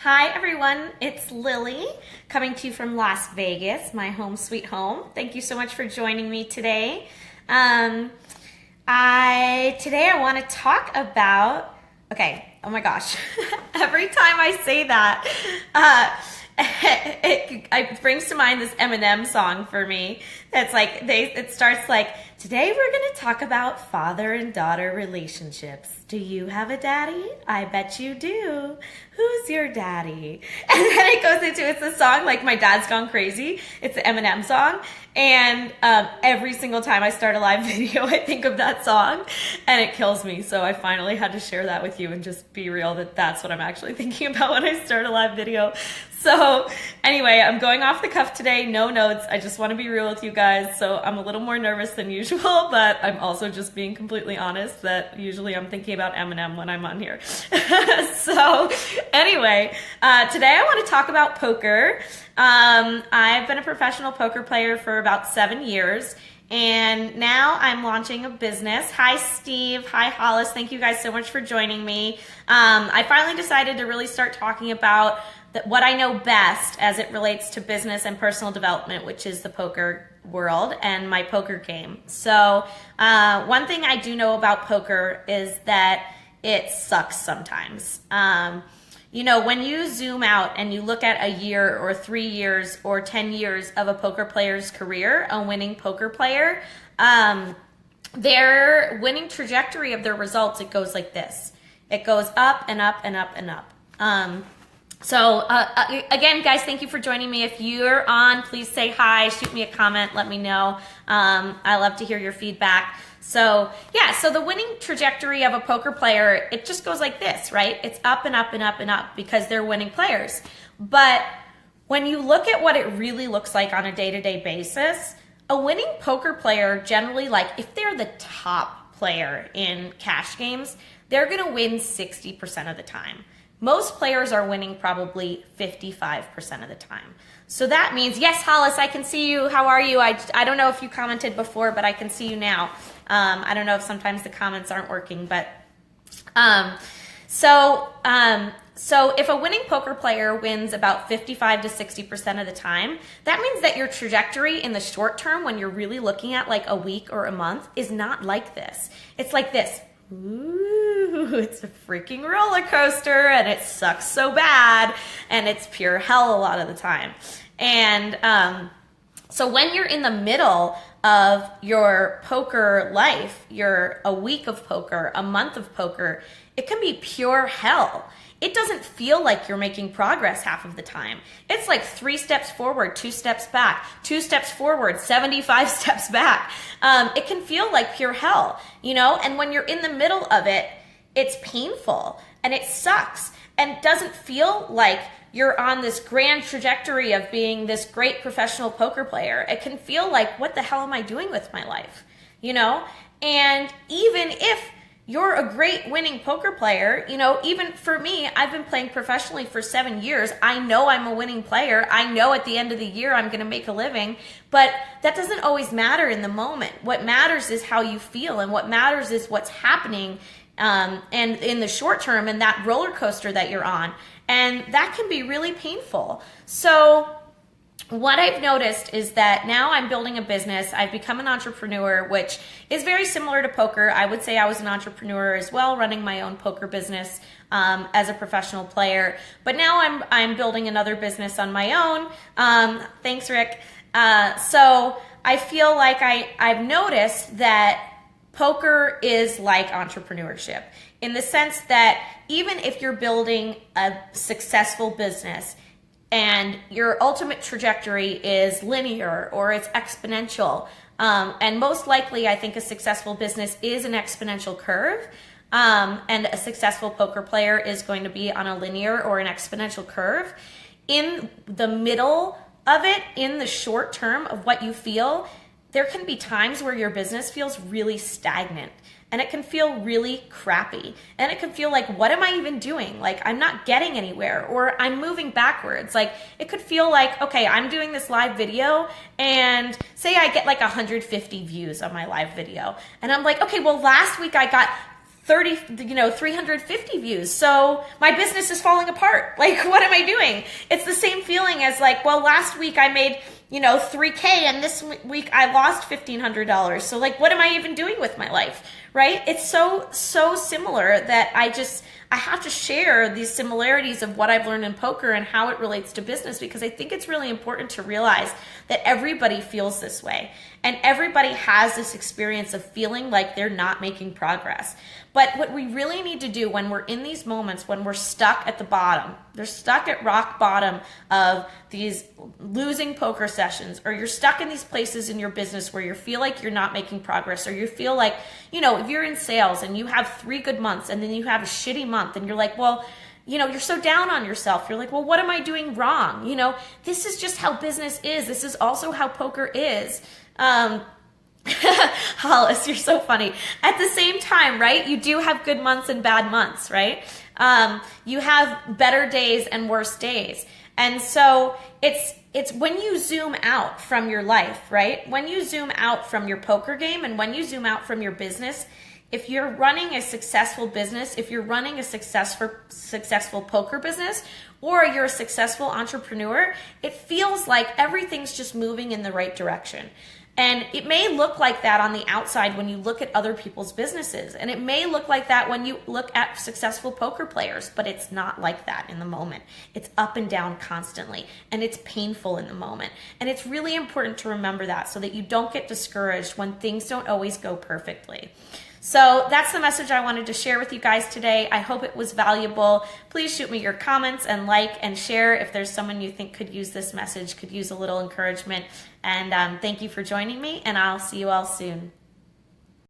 Hi everyone, it's Lily coming to you from Las Vegas, my home sweet home. Thank you so much for joining me today. Today I want to talk about, oh my gosh, every time I say that, it brings to mind this Eminem song for me. It's like, it starts like, today we're going to talk about father and daughter relationships. Do you have a daddy? I bet you do. Who's your daddy? And then it goes into, it's a song like My Dad's Gone Crazy. It's the Eminem song. And every single time I start a live video, I think of that song and it kills me. So I finally had to share that with you and just be real that that's what I'm actually thinking about when I start a live video. So anyway, I'm going off the cuff today, no notes. I just want to be real with you guys. So I'm a little more nervous than usual, but I'm also just being completely honest that usually I'm thinking about Eminem when I'm on here. So anyway, today I want to talk about poker. I've been a professional poker player for about 7 years. And now I'm launching a business. Hi, Steve. Hi, Hollis. Thank you guys so much for joining me. I finally decided to really start talking about what I know best as it relates to business and personal development, which is the poker world and my poker game. So one thing I do know about poker is that it sucks sometimes. You know, when you zoom out and you look at a year or 3 years or 10 years of a poker player's career, a winning poker player, their winning trajectory of their results, it goes like this. It goes up and up and up and up. Again, guys, thank you for joining me. If you're on, please say hi, shoot me a comment, let me know. I love to hear your feedback. So yeah, so the winning trajectory of a poker player, it just goes like this, right? It's up and up and up and up because they're winning players. But when you look at what it really looks like on a day-to-day basis, a winning poker player generally, like if they're the top player in cash games, they're gonna win 60% of the time. Most players are winning probably 55% of the time. So that means, yes, Hollis, I can see you. How are you? I don't know if you commented before, but I can see you now. I don't know if sometimes the comments aren't working, but so if a winning poker player wins about 55 to 60% of the time, that means that your trajectory in the short term, when you're really looking at like a week or a month, is not like this. It's like this. Ooh, it's a freaking roller coaster and it sucks so bad and it's pure hell a lot of the time. And so when you're in the middle of your poker life, a week of poker, a month of poker, it can be pure hell. It doesn't feel like you're making progress half of the time. It's like 3 steps forward, 2 steps back, 2 steps forward, 75 steps back. It can feel like pure hell, you know? And when you're in the middle of it, it's painful and it sucks and doesn't feel like you're on this grand trajectory of being this great professional poker player. It can feel like, what the hell am I doing with my life? You know? And even if you're a great winning poker player, you know, even for me, I've been playing professionally for 7 years. I know I'm a winning player. I know at the end of the year I'm going to make a living, but that doesn't always matter in the moment. What matters is how you feel, and what matters is what's happening and in the short term and that roller coaster that you're on. And that can be really painful. So what I've noticed is that now I'm building a business. I've become an entrepreneur, which is very similar to poker. I would say I was an entrepreneur as well, running my own poker business as a professional player. But now I'm building another business on my own. Thanks, Rick. So I feel like I've noticed that poker is like entrepreneurship in the sense that even if you're building a successful business, and your ultimate trajectory is linear or it's exponential. And most likely, I think a successful business is an exponential curve. And a successful poker player is going to be on a linear or an exponential curve. In the middle of it, in the short term of what you feel, there can be times where your business feels really stagnant. And it can feel really crappy. And it can feel like, what am I even doing? Like, I'm not getting anywhere, or I'm moving backwards. Like, it could feel like, okay, I'm doing this live video and say I get like 150 views on my live video. And I'm like, okay, well, last week I got 350 views. So my business is falling apart. Like, what am I doing? It's the same feeling as like, well, last week I made, $3K and this week I lost $1,500. So like, what am I even doing with my life? Right? It's so similar that I have to share these similarities of what I've learned in poker and how it relates to business, because I think it's really important to realize that everybody feels this way. And everybody has this experience of feeling like they're not making progress. But what we really need to do when we're in these moments, when we're stuck at the bottom, they're stuck at rock bottom of these losing poker sessions, or you're stuck in these places in your business where you feel like you're not making progress, or you feel like, if you're in sales and you have 3 good months and then you have a shitty month and you're like, well, you're so down on yourself. You're like, well, what am I doing wrong? This is just how business is. This is also how poker is. Hollis, you're so funny. At the same time, right? You do have good months and bad months, right? You have better days and worse days. And so it's when you zoom out from your life, right? When you zoom out from your poker game and when you zoom out from your business, if you're running a successful business, if you're running a successful poker business, or you're a successful entrepreneur, it feels like everything's just moving in the right direction. And it may look like that on the outside when you look at other people's businesses. And it may look like that when you look at successful poker players, but it's not like that in the moment. It's up and down constantly, and it's painful in the moment. And it's really important to remember that so that you don't get discouraged when things don't always go perfectly. So that's the message I wanted to share with you guys today. I hope it was valuable. Please shoot me your comments and like and share if there's someone you think could use this message, could use a little encouragement. And thank you for joining me, and I'll see you all soon.